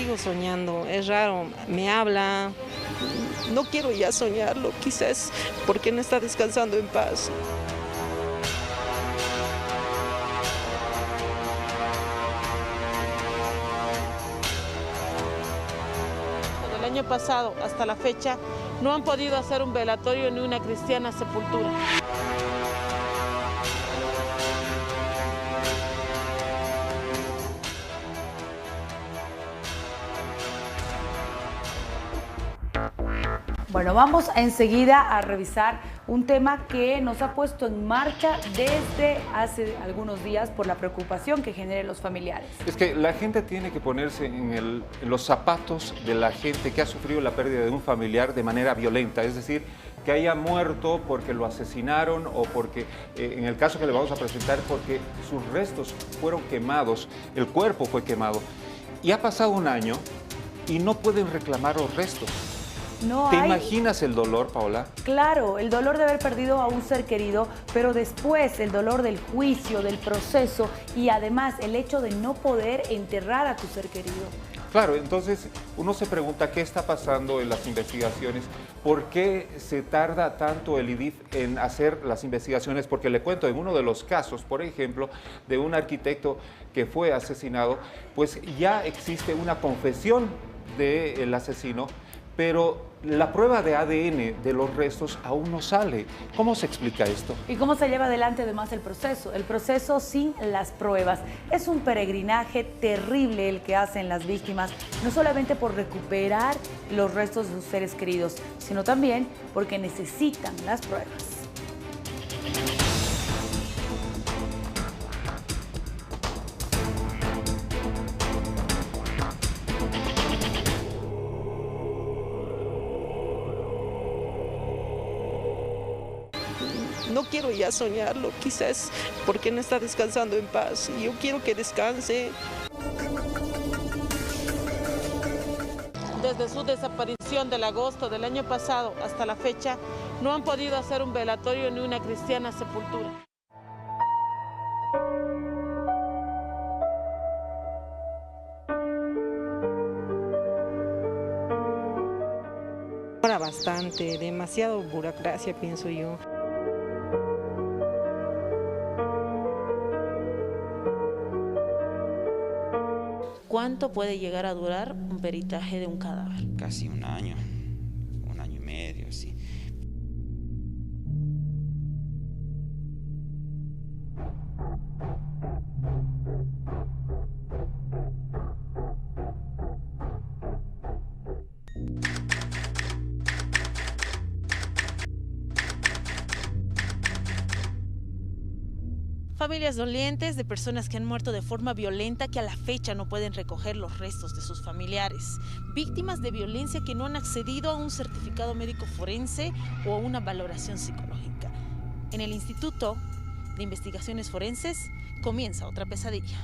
sigo soñando, es raro, me habla, no quiero ya soñarlo, quizás porque no está descansando en paz. Del año pasado hasta la fecha no han podido hacer un velatorio ni una cristiana sepultura. Bueno, vamos enseguida a revisar un tema que nos ha puesto en marcha desde hace algunos días por la preocupación que generen los familiares. Es que la gente tiene que ponerse en los zapatos de la gente que ha sufrido la pérdida de un familiar de manera violenta, es decir, que haya muerto porque lo asesinaron o porque, en el caso que le vamos a presentar, porque sus restos fueron quemados, el cuerpo fue quemado. Y ha pasado un año y no pueden reclamar los restos. ¿Te imaginas el dolor, Paola? Claro, el dolor de haber perdido a un ser querido, pero después el dolor del juicio, del proceso y además el hecho de no poder enterrar a tu ser querido. Claro, entonces uno se pregunta qué está pasando en las investigaciones, por qué se tarda tanto el IDIF en hacer las investigaciones, porque le cuento, en uno de los casos, por ejemplo, de un arquitecto que fue asesinado, pues ya existe una confesión del asesino, pero la prueba de ADN de los restos aún no sale. ¿Cómo se explica esto? ¿Y cómo se lleva adelante además el proceso? El proceso sin las pruebas. Es un peregrinaje terrible el que hacen las víctimas, no solamente por recuperar los restos de sus seres queridos, sino también porque necesitan las pruebas. No quiero ya soñarlo, quizás porque no está descansando en paz. Y yo quiero que descanse. Desde su desaparición del agosto del año pasado hasta la fecha, no han podido hacer un velatorio ni una cristiana sepultura. Ahora bastante, demasiado burocracia, pienso yo. ¿Cuánto puede llegar a durar un peritaje de un cadáver? Casi un año y medio, sí. Familias dolientes de personas que han muerto de forma violenta que a la fecha no pueden recoger los restos de sus familiares. Víctimas de violencia que no han accedido a un certificado médico forense o a una valoración psicológica. En el Instituto de Investigaciones Forenses comienza otra pesadilla.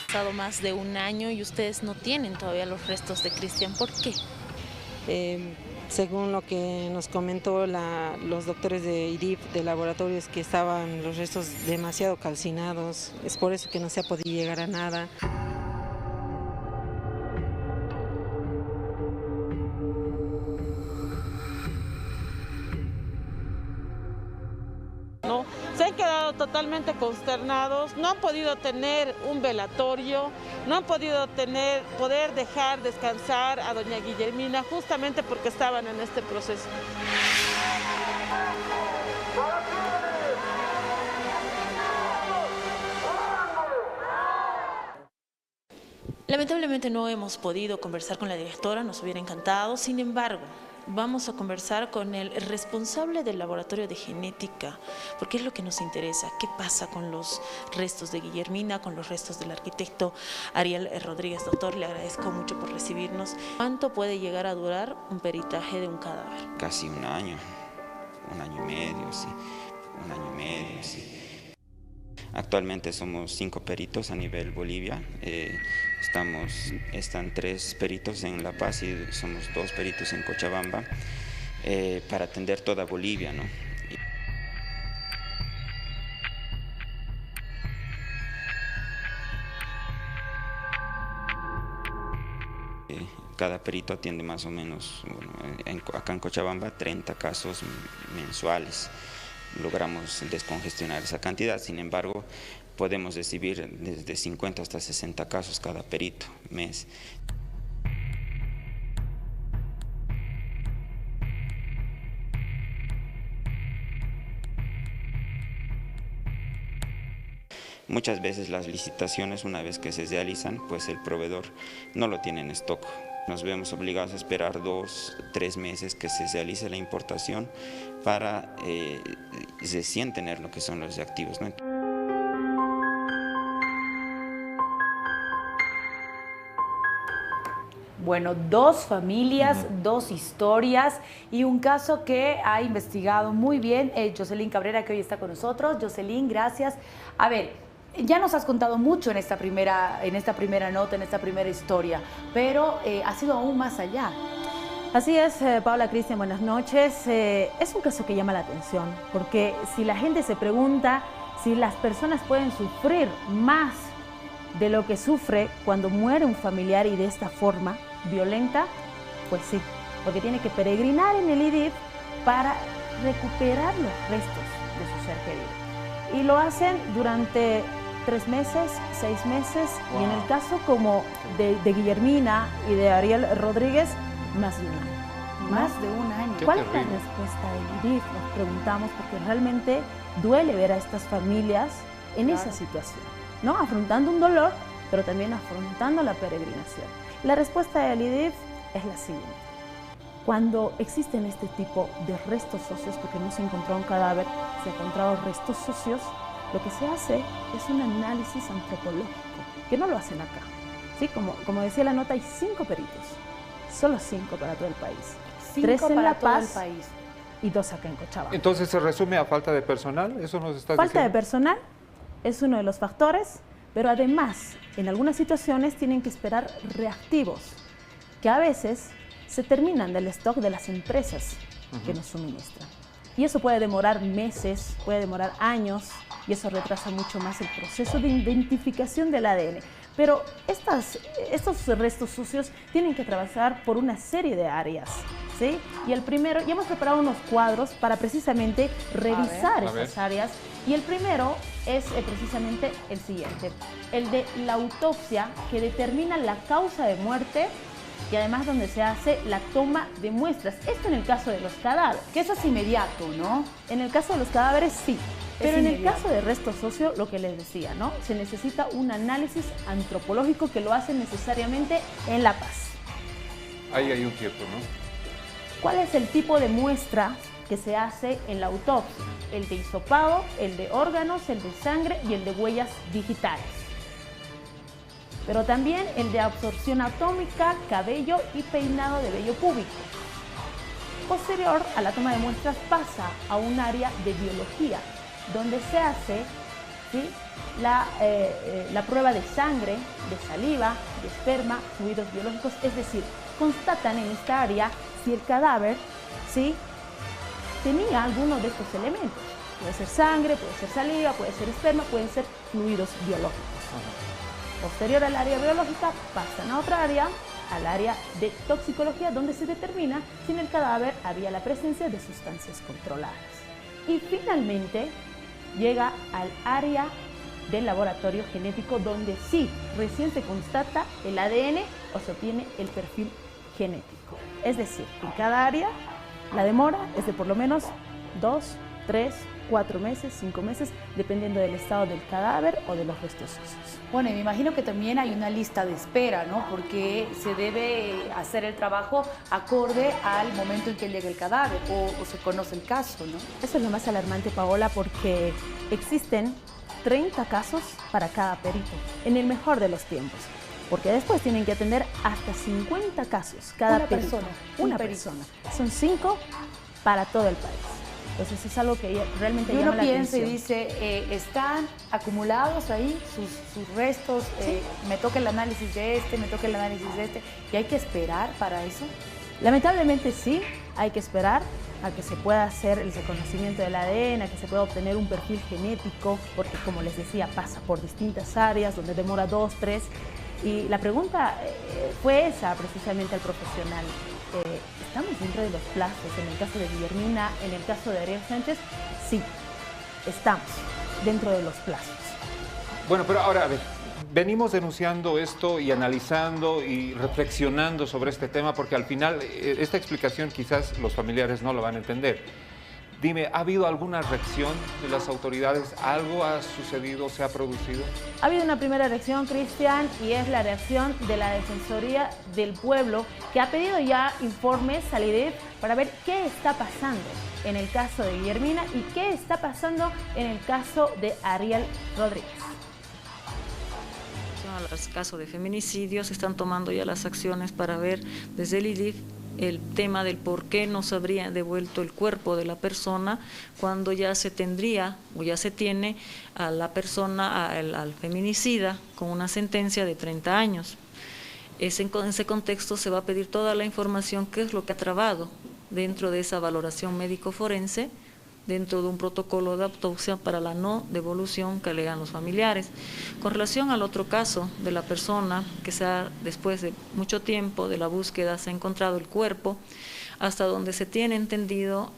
Ha pasado más de un año y ustedes no tienen todavía los restos de Cristian. ¿Por qué? Según lo que nos comentó los doctores de IDIF, de laboratorios, que estaban los restos demasiado calcinados. Es por eso que no se ha podido llegar a nada. ¿No? Se han quedado totalmente consternados, no han podido tener un velatorio, no han podido poder dejar descansar a doña Guillermina justamente porque estaban en este proceso. Lamentablemente no hemos podido conversar con la directora, nos hubiera encantado. Sin embargo, vamos a conversar con el responsable del laboratorio de genética, porque es lo que nos interesa. ¿Qué pasa con los restos de Guillermina, con los restos del arquitecto Ariel Rodríguez? Doctor, le agradezco mucho por recibirnos. ¿Cuánto puede llegar a durar un peritaje de un cadáver? Casi un año y medio, sí. Un año y medio, sí. Actualmente somos 5 peritos a nivel Bolivia. Están 3 peritos en La Paz y somos 2 peritos en Cochabamba para atender toda Bolivia, ¿no? Cada perito atiende más o menos, bueno, acá en Cochabamba, 30 casos mensuales. Logramos descongestionar esa cantidad, sin embargo, podemos recibir desde 50 hasta 60 casos cada perito mes. Muchas veces las licitaciones, una vez que se realizan, pues el proveedor no lo tiene en stock. Nos vemos obligados a esperar 2, 3 meses que se realice la importación para recién tener lo que son los reactivos, ¿no? Bueno, 2 familias, 2 historias y un caso que ha investigado muy bien Jocelyn Cabrera, que hoy está con nosotros. Jocelyn, gracias. A ver, ya nos has contado mucho en esta primera nota, en esta primera historia, pero ha sido aún más allá. Así es, Paula, Cristian, buenas noches. Es un caso que llama la atención, porque si la gente se pregunta si las personas pueden sufrir más de lo que sufre cuando muere un familiar y de esta forma violenta, pues sí, porque tiene que peregrinar en el IDIF para recuperar los restos de su ser querido. Y lo hacen durante 3 meses, 6 meses, y en el caso como de Guillermina y de Ariel Rodríguez, más de un año. Más de un año. ¿Cuál es la respuesta del IDIF? Nos preguntamos, porque realmente duele ver a estas familias en esa situación, ¿no? Afrontando un dolor, pero también afrontando la peregrinación. La respuesta del IDIF es la siguiente. Cuando existen este tipo de restos óseos, porque no se encontró un cadáver, se han encontrado restos óseos, lo que se hace es un análisis antropológico, que no lo hacen acá. ¿Sí? Como decía la nota, hay 5 peritos, solo 5 para todo el país. 3 en La Paz y 2 acá en Cochabamba. Entonces, ¿se resume a falta de personal? ¿Eso nos está diciendo? Falta de personal es uno de los factores, pero además, en algunas situaciones tienen que esperar reactivos, que a veces se terminan del stock de las empresas que nos suministran. Y eso puede demorar meses, puede demorar años, y eso retrasa mucho más el proceso de identificación del ADN. Pero estos restos sucios tienen que atravesar por una serie de áreas, ¿sí? Y el primero, ya hemos preparado unos cuadros para precisamente revisar esas áreas. Y el primero es precisamente el siguiente, el de la autopsia, que determina la causa de muerte y además donde se hace la toma de muestras. Esto en el caso de los cadáveres. Que eso es inmediato, ¿no? En el caso de los cadáveres, sí. Pero en el caso de restos óseos, lo que les decía, ¿no? Se necesita un análisis antropológico que lo hacen necesariamente en La Paz. Ahí hay un tiempo, ¿no? ¿Cuál es el tipo de muestra que se hace en la autopsia? El de hisopado, el de órganos, el de sangre y el de huellas digitales. Pero también el de absorción atómica, cabello y peinado de vello púbico. Posterior a la toma de muestras pasa a un área de biología, donde se hace, ¿sí?, la prueba de sangre, de saliva, de esperma, fluidos biológicos, es decir, constatan en esta área si el cadáver, ¿sí?, tenía alguno de estos elementos. Puede ser sangre, puede ser saliva, puede ser esperma, pueden ser fluidos biológicos. Posterior al área biológica pasan a otra área, al área de toxicología, donde se determina si en el cadáver había la presencia de sustancias controladas. Y finalmente llega al área del laboratorio genético, donde sí, recién se constata el ADN o se obtiene el perfil genético. Es decir, en cada área la demora es de por lo menos 2, 3, 4 meses, 5 meses, dependiendo del estado del cadáver o de los restos óseos. Bueno, y me imagino que también hay una lista de espera, ¿no? Porque se debe hacer el trabajo acorde al momento en que llega el cadáver o se conoce el caso, ¿no? Eso es lo más alarmante, Paola, porque existen 30 casos para cada perito, en el mejor de los tiempos. Porque después tienen que atender hasta 50 casos cada perito. Una persona. Son 5 para todo el país. Entonces es algo que realmente y llama uno la piensa atención. y dice, están acumulados ahí sus restos, Sí. me toca el análisis de este, me toca el análisis de este, y hay que esperar para eso. Lamentablemente sí, hay que esperar a que se pueda hacer el reconocimiento del ADN, a que se pueda obtener un perfil genético, porque como les decía, pasa por distintas áreas, donde demora 2, 3, y la pregunta fue esa precisamente al profesional. ¿Estamos dentro de los plazos? En el caso de Guillermina, en el caso de Ariel Sánchez, sí, estamos dentro de los plazos. Bueno, pero ahora, a ver, venimos denunciando esto y analizando y reflexionando sobre este tema porque al final esta explicación quizás los familiares no lo van a entender. Dime, ¿ha habido alguna reacción de las autoridades? ¿Algo ha sucedido, se ha producido? Ha habido una primera reacción, Cristian, y es la reacción de la Defensoría del Pueblo, que ha pedido ya informes al IDIF para ver qué está pasando en el caso de Guillermina y qué está pasando en el caso de Ariel Rodríguez. En el caso de feminicidios se están tomando ya las acciones para ver desde el IDIF el tema del por qué no se habría devuelto el cuerpo de la persona cuando ya se tendría o ya se tiene a la persona, al feminicida, con una sentencia de 30 años. En ese contexto se va a pedir toda la información, qué es lo que ha trabado dentro de esa valoración médico-forense, dentro de un protocolo de autopsia para la no devolución que alegan los familiares. Con relación al otro caso de la persona que después de mucho tiempo de la búsqueda se ha encontrado el cuerpo, hasta donde se tiene entendido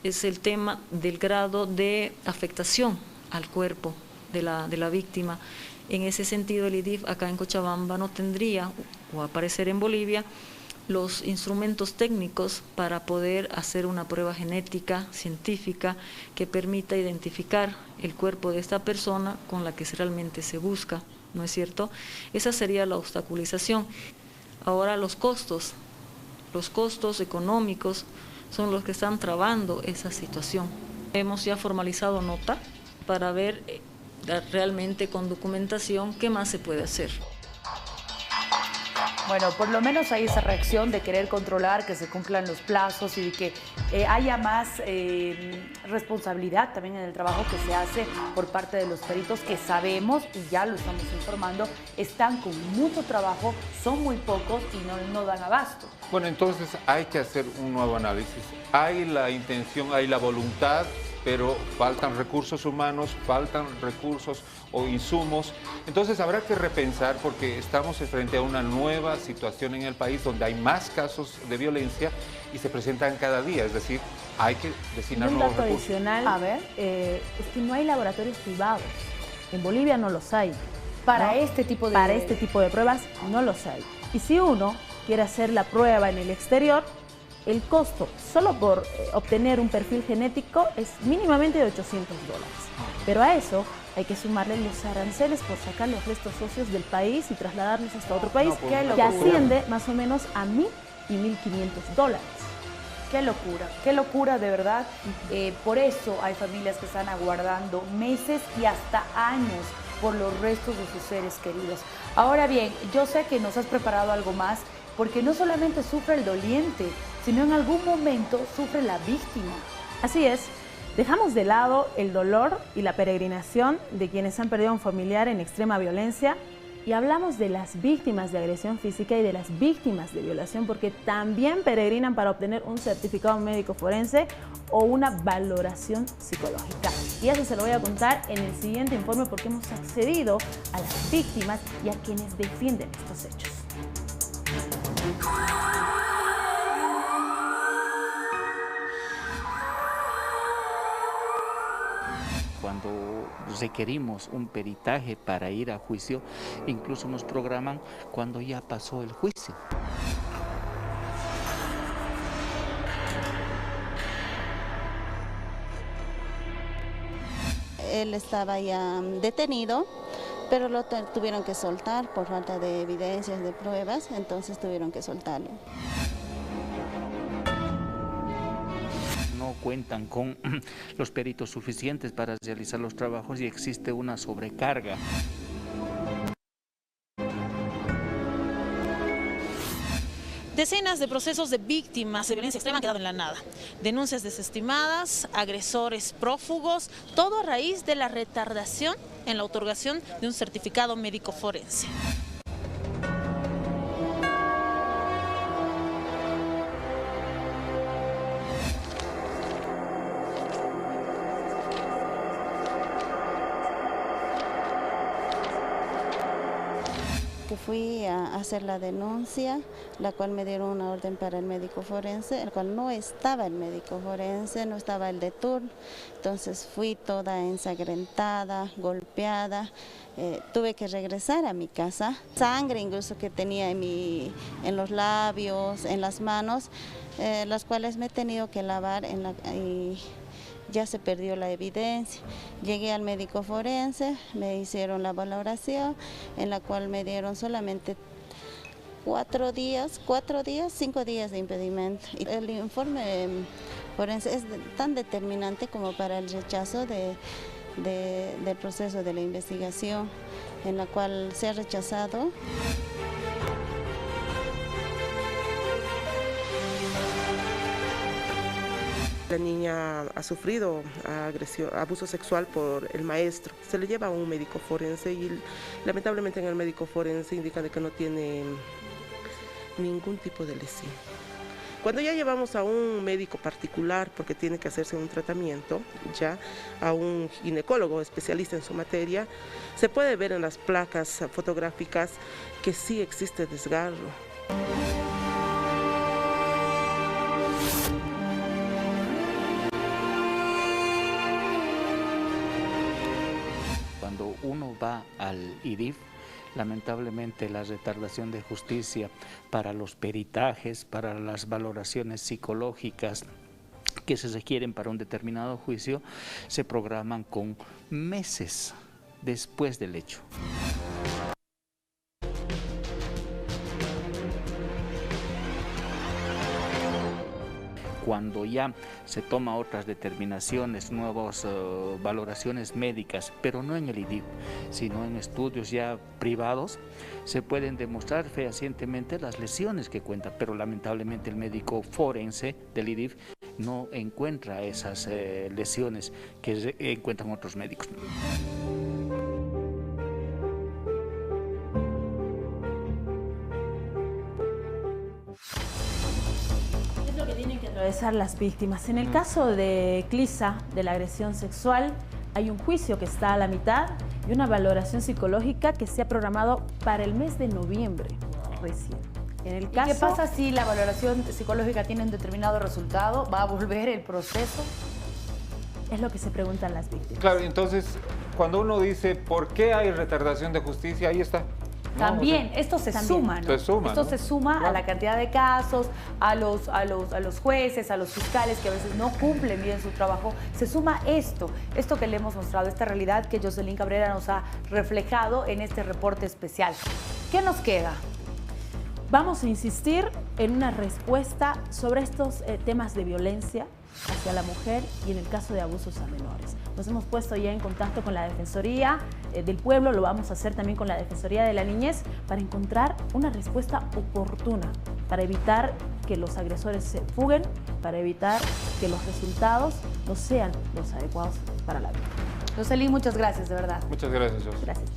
es el tema del grado de afectación al cuerpo de la víctima. En ese sentido, el IDIF acá en Cochabamba no tendría, o aparecer en Bolivia, los instrumentos técnicos para poder hacer una prueba genética, científica, que permita identificar el cuerpo de esta persona con la que realmente se busca, ¿no es cierto? Esa sería la obstaculización. Ahora los costos económicos son los que están trabando esa situación. Hemos ya formalizado nota para ver realmente con documentación qué más se puede hacer. Bueno, por lo menos hay esa reacción de querer controlar, que se cumplan los plazos y de que haya más responsabilidad también en el trabajo que se hace por parte de los peritos, que sabemos, y ya lo estamos informando, están con mucho trabajo, son muy pocos y no dan abasto. Bueno, entonces hay que hacer un nuevo análisis. Hay la intención, hay la voluntad, pero faltan recursos humanos, faltan recursos o insumos. Entonces habrá que repensar porque estamos frente a una nueva situación en el país donde hay más casos de violencia y se presentan cada día, es decir, hay que destinar nuevos recursos. Adicional, A ver. es que no hay laboratorios privados. En Bolivia no los hay. Para ¿no? este tipo de... Para este tipo de pruebas no los hay. Y si uno quiere hacer la prueba en el exterior, el costo solo por obtener un perfil genético es mínimamente de $800. Pero a eso hay que sumarle los aranceles por sacar los restos óseos del país y trasladarlos hasta otro país, que asciende más o menos a $1.000 y $1.500. Qué locura de verdad. Por eso hay familias que están aguardando meses y hasta años por los restos de sus seres queridos. Ahora bien, yo sé que nos has preparado algo más, porque no solamente sufre el doliente, sino en algún momento sufre la víctima. Así es, dejamos de lado el dolor y la peregrinación de quienes han perdido a un familiar en extrema violencia y hablamos de las víctimas de agresión física y de las víctimas de violación, porque también peregrinan para obtener un certificado médico forense o una valoración psicológica. Y eso se lo voy a contar en el siguiente informe, porque hemos accedido a las víctimas y a quienes defienden estos hechos. Cuando requerimos un peritaje para ir a juicio, incluso nos programan cuando ya pasó el juicio. Él estaba ya detenido, pero lo tuvieron que soltar por falta de evidencias, de pruebas, entonces tuvieron que soltarlo. No cuentan con los peritos suficientes para realizar los trabajos y existe una sobrecarga. Decenas de procesos de víctimas de violencia extrema han quedado en la nada. Denuncias desestimadas, agresores prófugos, todo a raíz de la retardación en la otorgación de un certificado médico forense. Fui a hacer la denuncia, la cual me dieron una orden para el médico forense, el cual no estaba el médico forense, no estaba el de turno. Entonces fui toda ensangrentada, golpeada, tuve que regresar a mi casa. Sangre incluso que tenía en los labios, en las manos, las cuales me he tenido que lavar y ya se perdió la evidencia. Llegué al médico forense, me hicieron la valoración, en la cual me dieron solamente 5 días de impedimento. El informe forense es tan determinante como para el rechazo del proceso de la investigación, en la cual se ha rechazado. La niña ha sufrido abuso sexual por el maestro. Se le lleva a un médico forense y lamentablemente en el médico forense indican de que no tiene ningún tipo de lesión. Cuando ya llevamos a un médico particular, porque tiene que hacerse un tratamiento, ya a un ginecólogo especialista en su materia, se puede ver en las placas fotográficas que sí existe desgarro. Cuando uno va al IDIF, lamentablemente la retardación de justicia para los peritajes, para las valoraciones psicológicas que se requieren para un determinado juicio, se programan con meses después del hecho. Cuando ya se toma otras determinaciones, nuevas valoraciones médicas, pero no en el IDIF, sino en estudios ya privados, se pueden demostrar fehacientemente las lesiones que cuenta, pero lamentablemente el médico forense del IDIF no encuentra esas lesiones que encuentran otros médicos. Atravesar las víctimas. En el caso de Clisa, de la agresión sexual, hay un juicio que está a la mitad y una valoración psicológica que se ha programado para el mes de noviembre recién. En el caso, ¿qué pasa si la valoración psicológica tiene un determinado resultado? ¿Va a volver el proceso? Es lo que se preguntan las víctimas. Claro, entonces, cuando uno dice, ¿por qué hay retardación de justicia? Ahí está. También, esto se suma, ¿no? Esto se suma a la cantidad de casos, a los jueces, a los fiscales que a veces no cumplen bien su trabajo. Se suma esto que le hemos mostrado, esta realidad que Jocelyn Cabrera nos ha reflejado en este reporte especial. ¿Qué nos queda? Vamos a insistir en una respuesta sobre estos temas de violencia hacia la mujer y en el caso de abusos a menores. Nos hemos puesto ya en contacto con la Defensoría del Pueblo, lo vamos a hacer también con la Defensoría de la Niñez para encontrar una respuesta oportuna, para evitar que los agresores se fuguen, para evitar que los resultados no sean los adecuados para la víctima. Jocelyn, muchas gracias, de verdad. Muchas gracias, Jocelyn. Gracias.